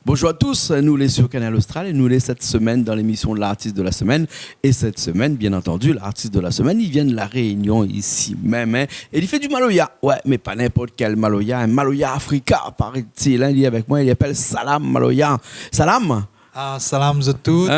Bonjour à tous, nous les sur Canal Austral et nous les cette semaine dans l'émission de l'artiste de la semaine. Et cette semaine, bien entendu, l'artiste de la semaine, il vient de la Réunion ici même. Hein, et il fait du maloya. Ouais, mais pas n'importe quel maloya, un maloya africain, paraît-il. Hein, il est avec moi, il appelle Salam Maloya. Salam? Ah, salam à tous.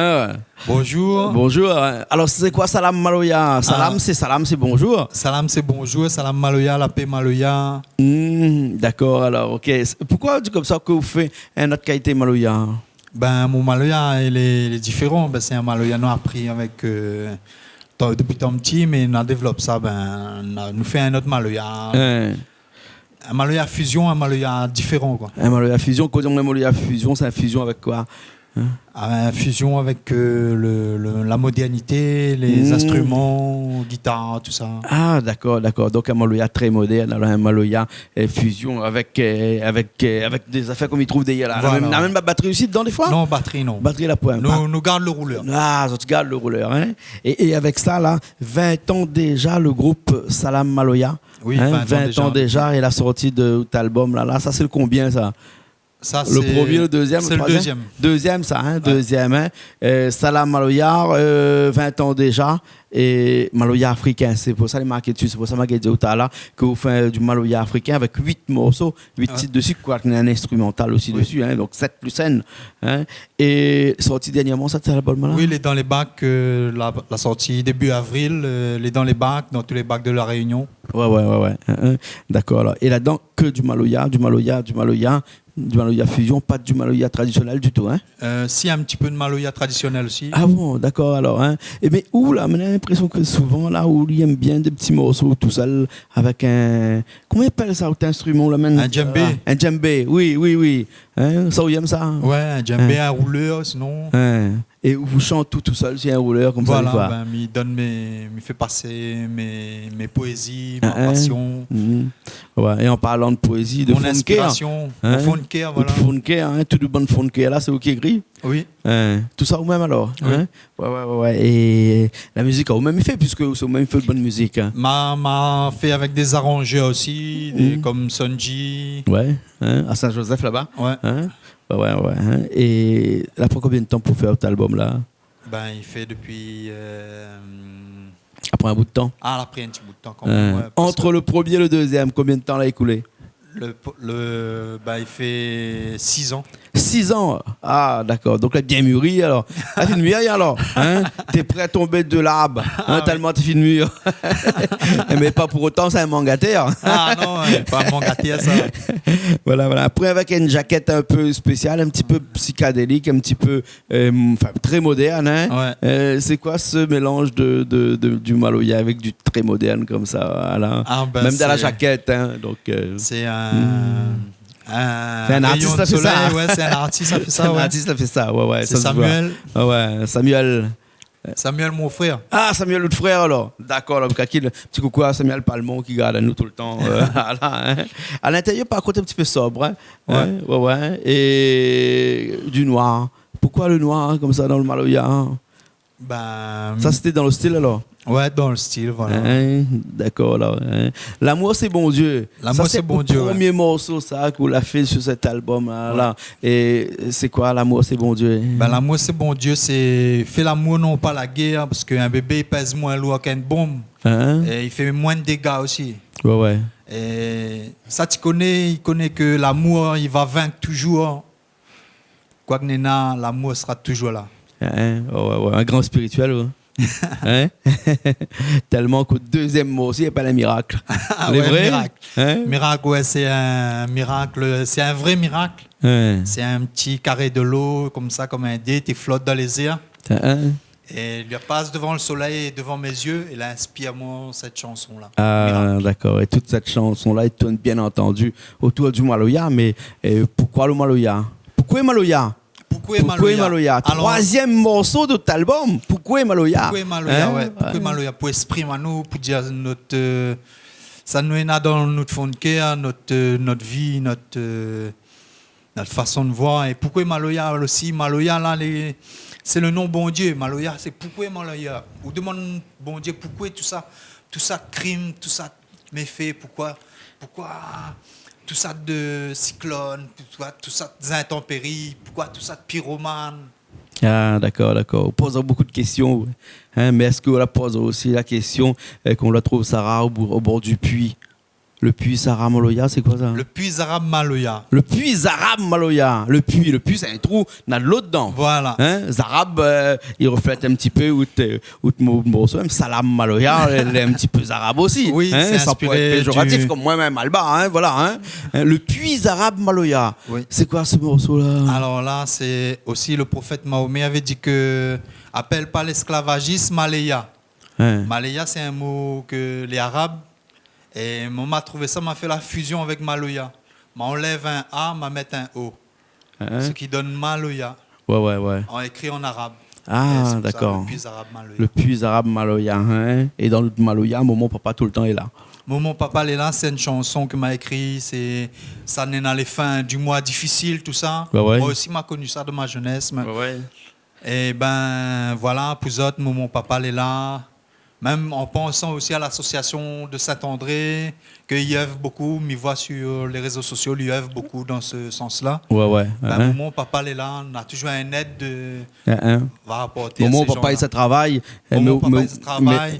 Bonjour. Bonjour. Alors, c'est quoi Salam Maloya? Salam, c'est bonjour. Salam, c'est bonjour. Salam Maloya, la paix Maloya. D'accord, alors, ok. Pourquoi comme ça que vous faites un autre qualité Maloya? Ben, mon Maloya, il est différent. Ben, c'est un Maloya non appris avec depuis tant petit, mais on développe ça. Ben, nous fait un autre Maloya. Un Maloya fusion, un Maloya différent, quoi. Un Maloya fusion, quand on dit Maloya fusion, c'est une fusion avec quoi? Une fusion avec la modernité, les instruments, guitare, tout ça. Ah, d'accord. Donc un maloya très moderne, alors un maloya fusion avec des affaires comme ils trouvent d'ailleurs là. Voilà. N'a même pas batterie aussi dedans des fois? Non, batterie non. Batterie la pointe. Nous garde le rouleur. Ah, tu gardes le rouleur. Hein? Et avec ça, là, 20 ans déjà, le groupe Salam Maloya. Oui, hein, 20 ans déjà, et la sortie de cet album là, ça c'est le combien ça? Ça, le premier, le deuxième, c'est le deuxième. Deuxième, ça, hein, ouais. Deuxième. Hein. Salam Maloya, 20 ans déjà, et Maloya africain. C'est pour ça les marqués dessus, c'est pour ça que je dit tout à l'heure que vous faites du Maloya africain avec 8 morceaux, 8 titres dessus, quoi qu'il y a un instrumental aussi dessus, hein, donc 7 plus N. Hein. Et sorti dernièrement, ça, c'est l'album là? Oui, il est dans les bacs, la sortie début avril, il est dans les bacs, dans tous les bacs de la Réunion. Ouais. D'accord, alors. Et là-dedans, que du Maloya fusion, pas du Maloya traditionnel du tout, hein? Si, un petit peu de Maloya traditionnel aussi. Ah bon, d'accord, alors, hein? Et bien, où, là, on a l'impression que souvent, là, où il aime bien des petits morceaux tout seul, avec un... Comment il appelle ça, cet instrument, là, maintenant? Un djembé. Un djembé, oui. Hein? Ça, vous aime ça? Ouais, un djembé, un rouleur, sinon... Et vous chantez tout seul, c'est un rouleur, comme ça, voilà, il fait passer mes poésies, ma passion. Ouais, et en parlant de poésie, de mon inspiration, mon funker, voilà. De funker, hein, tout le bon funker, là, c'est vous qui écrit? Oui. Tout ça vous-même alors? Oui. Hein? Ouais. Et la musique a vous-même fait, puisque vous avez même fait de bonne musique. Hein? M'a fait avec des arrangeurs aussi, comme Sonji. Ouais, hein? À Saint-Joseph là-bas? Ouais. Hein? Ouais. Hein? Et là, pour combien de temps pour faire cet album-là? Ben, il fait depuis... Après un bout de temps? Ah, après un petit bout de temps quand même. Ouais, entre le premier et le deuxième, combien de temps l'a écoulé? Ben, il fait 6 ans. 6 ans? Ah, d'accord. Donc, là, bien mûri, alors. Ah, t'es une mûrie, alors. Hein? T'es prêt à tomber de l'arbre, hein, tellement t'es fine mûre. Mais pas pour autant, c'est un mangataire. Ah non, pas un mangataire, ça. Voilà. Après, avec une jaquette un peu spéciale, un petit peu psychédélique, un petit peu très moderne. Hein? Ouais. C'est quoi ce mélange du Maloya avec du très moderne comme ça? Voilà. Même dans la jaquette. Hein? Donc, c'est un artiste qui a fait ça. Ouais, c'est un artiste qui a fait ça. Un artiste qui a fait ça, ouais. C'est Samuel. Ouais, Samuel. Samuel, mon frère. Ah, Samuel, l'autre frère, alors. D'accord, là, petit coucou à Samuel Palmon qui garde à nous tout le temps. Hein. À l'intérieur, par contre, un petit peu sobre. Hein. Ouais. Et du noir. Pourquoi le noir, hein, comme ça, dans le Maloya? Ben... Ça, c'était dans le style, alors? Ouais, dans le style, voilà. D'accord, alors. L'amour, c'est bon Dieu. L'amour, c'est bon Dieu. C'est le premier morceau, ça, qu'on a fait sur cet album. Là. Et c'est quoi, l'amour, c'est bon Dieu? Ben, l'amour, c'est bon Dieu. C'est fait l'amour, non pas la guerre, parce qu'un bébé, il pèse moins lourd qu'une bombe. Et il fait moins de dégâts aussi. Ouais. Et ça, il connaît que l'amour, il va vaincre toujours. Quoi que Nena, l'amour sera toujours là. Ouais. Un grand spirituel, ouais. Hein? Tellement qu'au deuxième mot aussi, il n'y a pas le miracle. Ouais, vrai? Miracle. Hein? Miracle, ouais, c'est un miracle. C'est un vrai miracle. C'est un petit carré de l'eau, comme ça, comme un dé, qui flotte dans les airs. Et il passe devant le soleil et devant mes yeux, et il inspire moi cette chanson-là. Ah, d'accord. Et toute cette chanson-là, elle tourne bien entendu autour du Maloya. Mais pourquoi le Maloya? Pourquoi Maloya? Pourquoi Maloya? Troisième morceau de cet album. Pourquoi Maloya? Pourquoi Maloya, ouais. Pourquoi Maloya? Pour exprimer à nous, pour dire ça nous est dans notre fond de cœur, notre vie, notre façon de voir. Et pourquoi Maloya aussi? Maloya, là, c'est le nom bon Dieu. Maloya, c'est pourquoi Maloya. On demande bon Dieu pourquoi tout ça crime, tout ça méfait, pourquoi tout ça de cyclone, pourquoi tout ça d'intempéries, pourquoi tout ça de pyromane. Ah, d'accord. On pose beaucoup de questions, hein, mais est-ce qu'on pose aussi la question qu'on la trouve Sarah au bord du puits? Le puits Sarah Maloya, c'est quoi ça? Le puits arabe Maloya. Le puits arabe Maloya. Le puits, c'est un trou, on a de l'eau dedans. Voilà. Hein? Zarab, il reflète un petit peu où même Salam Maloya, elle est un petit peu arabe aussi. Oui, hein? c'est ça peut être péjoratif comme moi-même, Alba. Hein? Voilà. Hein? Le puits arabe Maloya. Oui. C'est quoi ce morceau-là? Alors là, c'est aussi le prophète Mahomet avait dit que appelle pas l'esclavagisme Malaya. Hein? Malaya, c'est un mot que les Arabes. Et on m'a trouvé ça, m'a fait la fusion avec Maloya. M'enlève un A, m'a met un O. Hein? Ce qui donne Maloya. Ouais. On écrit en arabe. Ah, d'accord. Le puits arabe Maloya. Le puits arabe Maloya. Hein? Et dans le Maloya, Momo Papa tout le temps est là. Momo Papa est là, c'est une chanson que m'a écrit. Ça n'est dans les fins du mois difficile, tout ça. Ouais. Moi aussi, m'a connu ça de ma jeunesse. Ouais. Et ben voilà, pour autres, Momo Papa est là. Même en pensant aussi à l'association de Saint-André, qu'ils œuvrent beaucoup, m'y voit sur les réseaux sociaux, ils œuvrent beaucoup dans ce sens-là. Ouais. Ben, Mon papa est là, on a toujours un aide de va apporter. Mon papa il se travaille,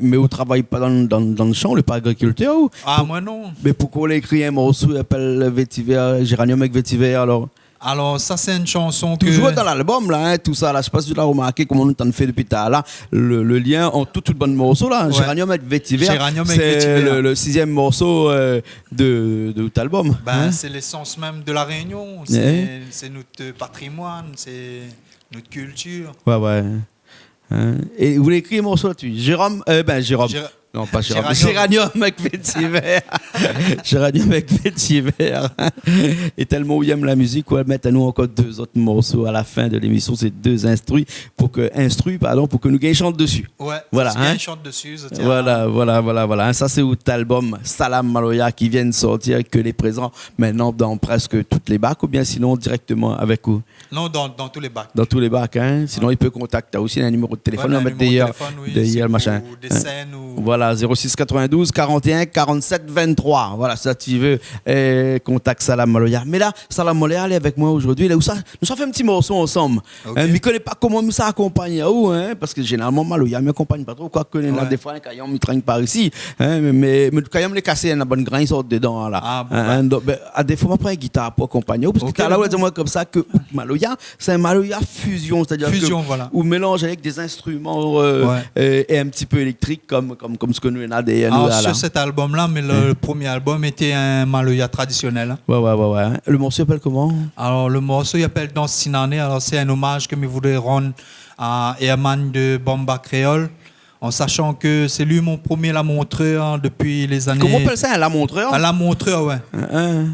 mais on travaille pas dans le champ, on n'est pas agriculteur. Ah moi non. Mais pourquoi on écrit un morceau qui appelle Vétiver, Géranium avec Vétiver alors? Alors ça c'est une chanson toujours dans l'album là, hein, tout ça là, je sais pas si tu l'as remarqué comment nous t'en fait depuis tard là, le lien entre tout le bon morceau là, ouais. Géranium avec Vétiver, c'est le 6e morceau de notre album. Ben c'est l'essence même de la Réunion, c'est notre patrimoine, c'est notre culture. Ouais. Hein? Et vous voulez écrire un morceau là-dessus? Jérôme. Non, pas Géranium. Géranium avec Vétiver. Géranium avec Vétiver. Et tellement il aime la musique, on va mettre à nous encore 2 autres morceaux à la fin de l'émission. C'est 2 instrus pour que nous gagnions chante dessus. Ouais, voilà. Hein? Chante dessus. Voilà. Ça, c'est votre album Salam Maloya qui vient de sortir, que les présents maintenant dans presque toutes les bacs, ou bien sinon directement avec vous? Non, dans tous les bacs. Dans tous les bacs, hein. Sinon, il peut contacter aussi un numéro de téléphone. On va mettre d'ailleurs machin. Des scènes ou... Voilà, 06 92 41 47 23. Voilà, ça tu veux. Contacte Salam Maloya. Mais là, Salam Maloya, elle est avec moi aujourd'hui. Nous avons fait un petit morceau ensemble. Okay. Je ne connais pas comment nous ça accompagne. Hein, parce que généralement, Maloya ne m'accompagne pas trop. Quoique, des fois, un caillon ne traîne par ici. Hein, mais le caillon est cassé, il y a une bonne graine, il sort dedans. Là. Ah, bon, donc, à des fois, je prends une guitare pour accompagner. Parce que là, on dit comme ça que Maloya, c'est un Maloya fusion. C'est-à-dire voilà. Où mélange avec des instruments et un petit peu électriques comme ce que nous avons derrière nous. Sur cet album-là, mais le premier album était un Maloya traditionnel. Ouais. Le morceau s'appelle comment? Alors, le morceau s'appelle Danse Sinané. Alors, c'est un hommage que je voulais rendre à Herman de Bamba Créole, en sachant que c'est lui mon premier La Montreur depuis les années... Comment on appelle ça, un La Montreur? Un La Montreur, ouais.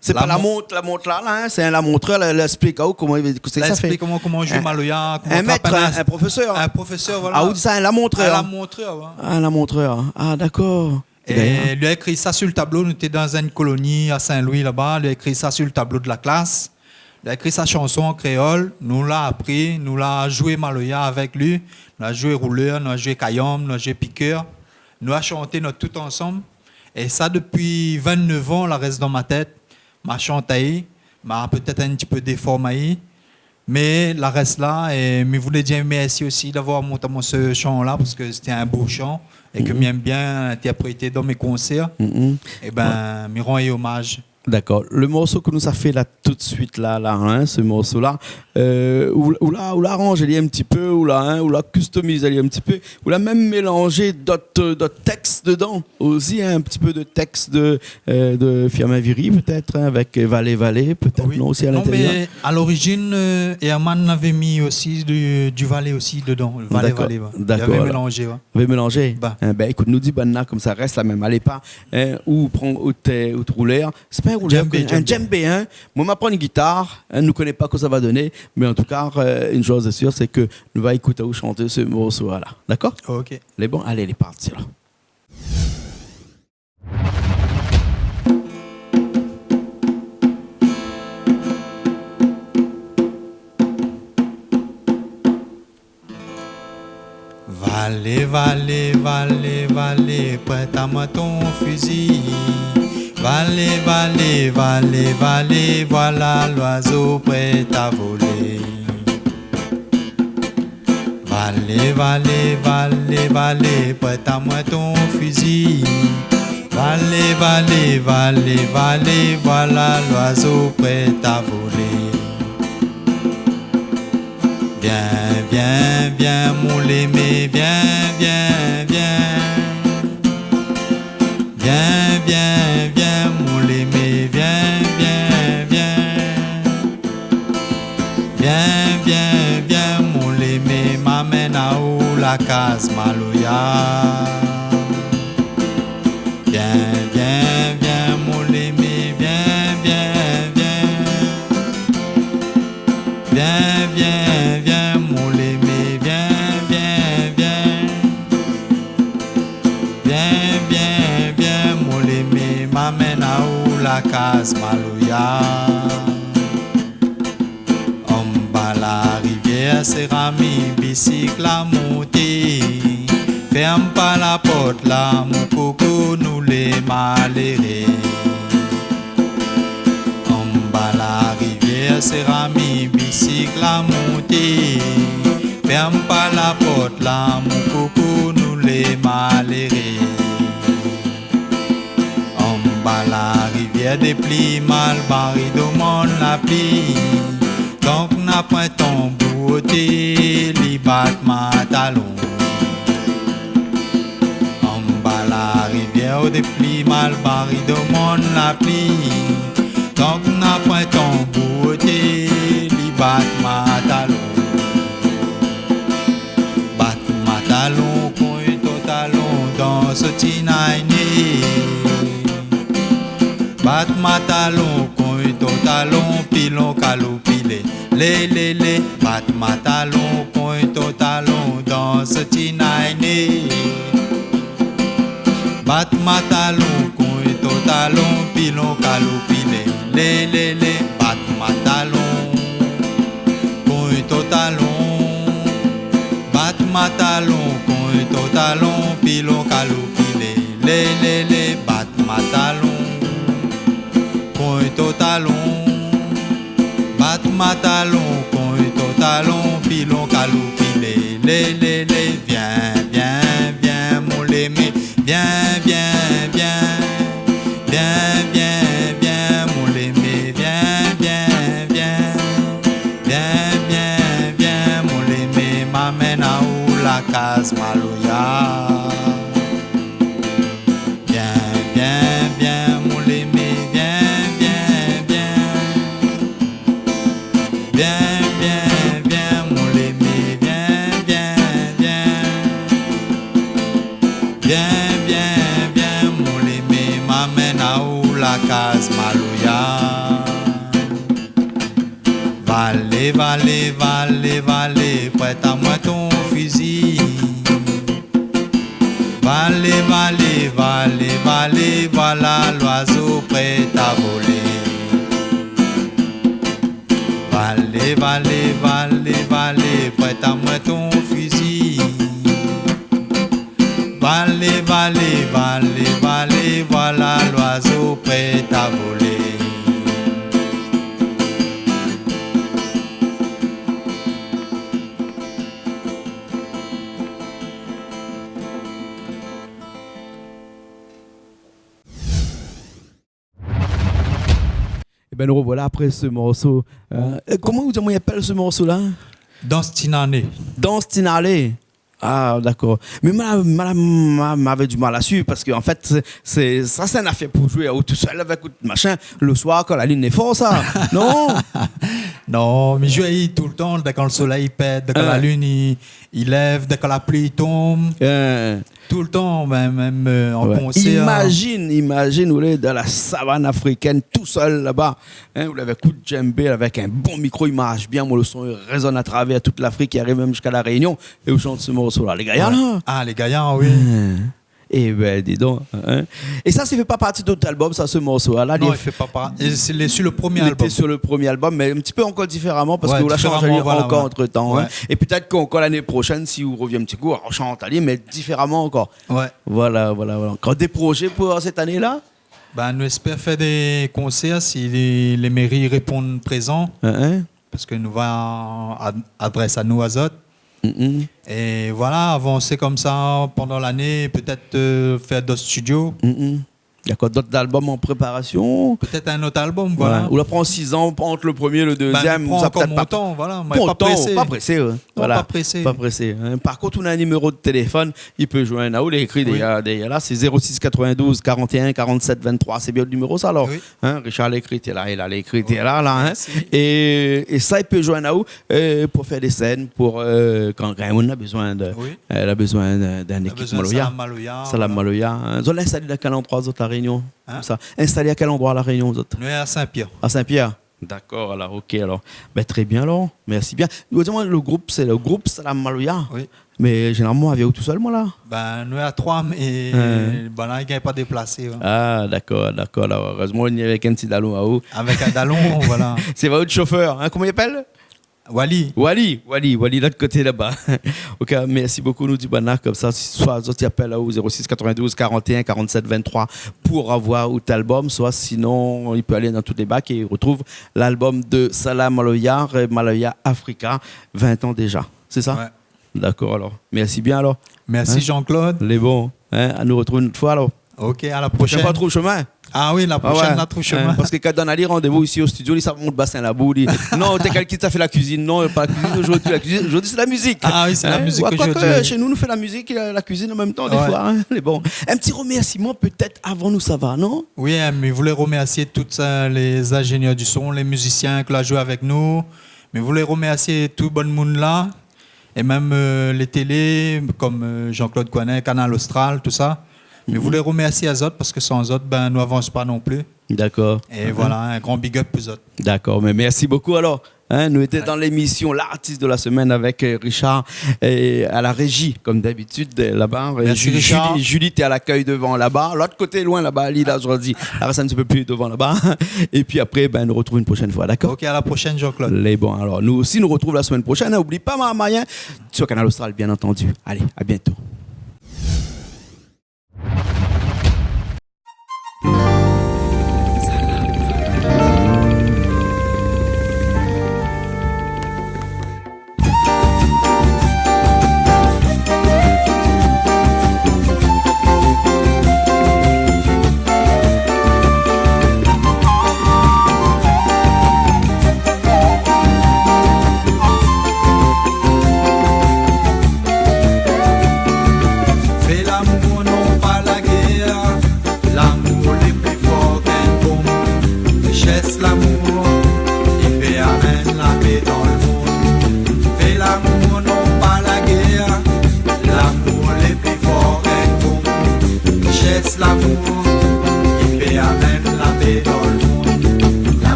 C'est pas la montre là, hein? C'est un La Montreur, l'explique comment ça fait. Comment on joue Maloya, un maître, un professeur. Un professeur, voilà. Ah, ou ça, un La Montreur? Un La Montreur, ouais. Un La Montreur. Ah, d'accord. Et lui a écrit ça sur le tableau. Nous étions dans une colonie à Saint-Louis, là-bas. Lui a écrit ça sur le tableau de la classe. Il a écrit sa chanson en créole. Nous l'a appris. Nous l'a joué Maloya avec lui. Nous l'a joué rouleur, nous l'a joué caillom, nous l'a joué piqueur. Nous l'a chanté notre tout ensemble. Et ça, depuis 29 ans, ça reste dans ma tête. Ma chanté, m'a peut-être un petit peu déformé. Mais la reste là. Et je voulais dire merci aussi d'avoir monté ce chant-là, parce que c'était un beau chant. Et que j'aime bien interpréter dans mes concerts. Et ben, je rends hommage. D'accord. Le morceau que nous a fait là tout de suite là hein, ce morceau là, où l'a arrangé un petit peu, où l'a customisé un petit peu, où l'a même mélangé d'autres textes dedans aussi, hein, un petit peu de texte de Firmin Viry peut-être, hein, avec Valais peut-être, oui. Non aussi à l'intérieur. Mais à l'origine, Herman avait mis aussi du Valais aussi dedans. Valais. Il avait mélangé. Ouais. Avait mélangé. Écoute, nous dit comme ça reste la même. Allez pas, hein, ou prend ou rouleur. C'est pas un djembé, hein. Moi, je m'apprends une guitare, hein, nous ne connaissons pas ce que ça va donner, mais en tout cas, une chose est sûre, c'est que nous allons écouter ou chanter ce morceau-là. D'accord? Ok. Les bons, allez, les partir là. valet, valet, valet, prête-moi ton fusil. Valet, valet, valet, valet, voilà l'oiseau prêt à voler. Valet, valet, valet, valet, prête-moi ton fusil. Valet, valet, valet, valet, voilà l'oiseau prêt à voler. Viens, viens, viens, mon aimé, viens, viens, viens. Viens, viens, viens, mon aimé, viens, viens, viens. Viens, viens, viens, mon aimé, m'amène à où la case Maloya. Viens, viens, viens, mon aimé, viens, viens, viens. Viens, viens, viens, mon aimé, viens, viens, viens. Viens, viens, viens, mon aimé, m'amène à où la case Maloya. En bas la rivière, c'est rami, bicycle à monter. Ferme pas la porte là, mon coco, nous les malheureux. En bas la rivière, c'est rami, bicycle à monter. Ferme pas la porte là, mon coco, nous les malheureux. En bas la rivière des plis, mal barré demande la plie. Donc n'a point ton beauté, li bat ma talon. La rivière des plis mal barré demande la pluie. Donc n'a point ton beauté, li bat ma talon. Bat ma talon, coin ton talon dans ce tinaïné. Bat ma talon, coin ton talon, pilon calopilé. Les, bat ma talon, coin ton talon dans ce tinaïné. Bat ma talon, coin ton talon, pilon calopilé. Les, bat ma talon, coin ton talon. Bat ma talon, coin ton talon, pilon calopilé. Les, bat ma talon, coin ton talon. Bat ma talon, coin ton talon, pilon calopilé. Les, viens, viens, viens, mon aimé. Viens, viens, viens, viens, viens, viens, mon aimé, viens, viens, viens, viens, viens, viens, mon aimé, m'amène à où la case Maloya. Viens, viens, viens, mon aimé, viens, viens, viens, viens, viens, viens, mon aimé, viens, viens, viens, viens. La case Maloya. Valet, valet, valet, valet, prête-moi ton fusil. Valet, valet, valet, valet, voilà l'oiseau prêt à voler. Valet, valet, valet, valet, prête-moi ton fusil. Valet, valet, valet, valet, voilà l'oiseau prêt à voler. Et ben nous revoilà après ce morceau. Comment vous appelle ce morceau-là? Dans Stinane. Dans Stinane. Ah, d'accord. Mais madame m'avait du mal à suivre parce qu'en fait, c'est une affaire pour jouer tout seul avec machin le soir quand la ligne est forte, ça. Non? Non, mais jouer tout le temps, dès que le soleil pète, dès que la lune il lève, dès que la pluie tombe. Tout le temps, même en concert. Imagine, vous êtes dans la savane africaine, tout seul là-bas. Hein, vous avez un coup de djembé avec un bon micro, il marche bien, le son résonne à travers toute l'Afrique, il arrive même jusqu'à la Réunion, et vous chantez ce morceau-là. Les Gaillans, là? Ah, les Gaillans, oui. Et ben, dis donc. Hein. Et ça fait pas partie de notre album, ça, ce morceau-là. Non, il fait pas partie. C'est sur le premier album. Il était sur le premier album, mais un petit peu encore différemment, parce que vous la changez encore entre-temps. Hein. Et peut-être qu'encore l'année prochaine, si vous revenez un petit coup, on chante, mais différemment encore. Ouais. Voilà. Encore des projets pour cette année-là? Ben, nous espérons faire des concerts si les mairies répondent présents. Parce que nous va adresse à nous, Azot. Et voilà, avancer comme ça pendant l'année, peut-être faire d'autres studios. D'accord, d'autres albums en préparation. Peut-être un autre album, voilà. Ou là, prend 6 ans entre le premier et le deuxième. Ça prend encore mon temps, voilà. Pas pressé. Pas pressé, ouais. Voilà. Pas pressé. Par contre, on a un numéro de téléphone, il peut joindre. Où il est écrit d'ailleurs là, c'est 06 92 41 47 23. C'est bien le numéro, ça alors. Richard l'a écrit, il a écrit, là. Hein. Et ça, il peut joindre pour faire des scènes, pour quand on a besoin d'un équipe Maloya. Salam Maloya. Vous allez installer dans quel endroit, la Réunion, ça. Installé à quel endroit la Réunion, vous autres? Nous à Saint-Pierre. À Saint-Pierre. D'accord, alors, ok, alors. Ben, très bien, alors. Merci bien. Le groupe, c'est le groupe Salam Maloya. Oui. Mais généralement, avez-vous tout seul, moi, là? Ben, nous à 3, mais ben, là, il n'est pas déplacé. Ouais. Ah, d'accord. Alors, heureusement, il y avait avec un petit dallon à haut. Avec un dallon, voilà. C'est votre chauffeur, hein? Comment il appelle? Wally, de l'autre côté là-bas. Ok, merci beaucoup, nous dit Bana, comme ça, soit tu appelles au 06 92 41 47 23 pour avoir cet album, soit sinon, il peut aller dans tous les bacs et il retrouve l'album de Salam Maloya, Maloya Africa, 20 ans déjà. C'est ça? Ouais. D'accord, alors. Merci bien, alors. Merci, Jean-Claude. Les bons. À nous retrouver une fois, alors. Ok, à la prochaine. Pas trop chemin. Ah oui, la prochaine, la trouve chemin. Parce que quand on a les rendez-vous ici au studio, ils savent mon bassin là-bas. Non, t'es quelqu'un qui t'a fait la cuisine. Non, pas la cuisine aujourd'hui. La cuisine aujourd'hui, c'est la musique. Ah oui, c'est la musique aujourd'hui. Chez nous, nous fait la musique et la cuisine en même temps, des fois. Hein. Bon. Un petit remerciement peut-être avant nous, ça va, non? Oui, mais je voulais remercier tous les ingénieurs du son, les musiciens qui ont joué avec nous. Mais je voulais remercier tout le bon monde là. Et même les télés, comme Jean-Claude Coinet, Canal Austral, tout ça. Mais je voulais remercier Azot parce que sans Azot, ben, nous n'avançons pas non plus. D'accord. Et voilà, un grand big up pour Azot. D'accord, mais merci beaucoup alors. Nous étions dans l'émission L'artiste de la semaine avec Richard à la régie, comme d'habitude, là-bas. Julie, tu es à l'accueil devant là-bas. L'autre côté, loin là-bas, Lila, je dis. La reste un petit peu plus devant là-bas. Et puis après, ben, nous retrouvons une prochaine fois, d'accord? Ok, à la prochaine, Jean-Claude. Les bons, alors nous aussi, nous retrouvons la semaine prochaine. N'oublie pas Maria sur Canal Austral, bien entendu. Allez, à bientôt.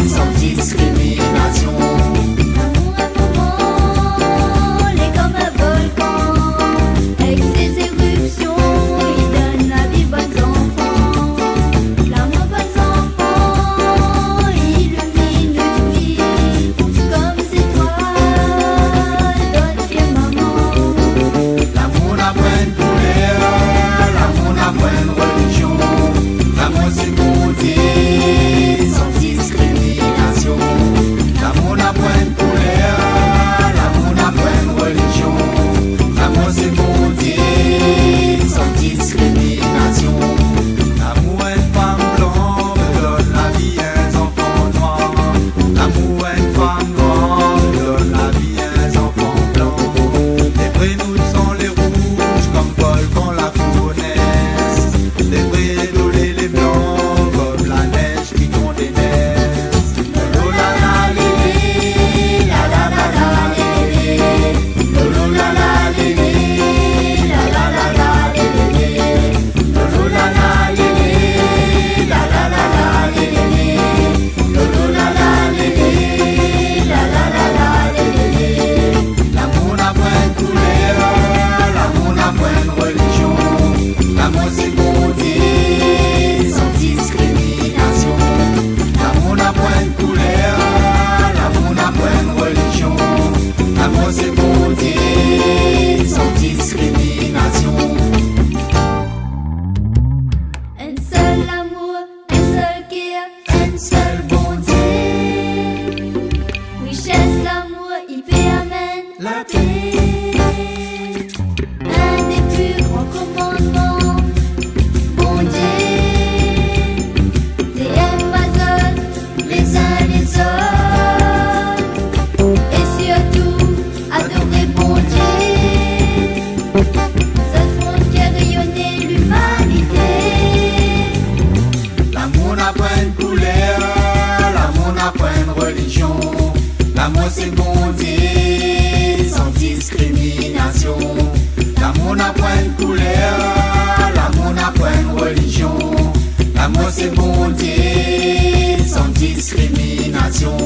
Sans discrimination. seul bon Dieu. Richesse, l'amour, il amène la paix. Un des plus grands commandements, bon Dieu, c'est aimer les uns les autres. Et surtout, adorer bon Dieu. Seul front qui a rayonné l'humanité. L'amour n'a pas une couleur, l'amour n'a pas une religion. L'amour c'est bon Dieu, sans discrimination. L'amour n'a pas une couleur, l'amour n'a pas une religion. L'amour c'est bon Dieu, sans discrimination.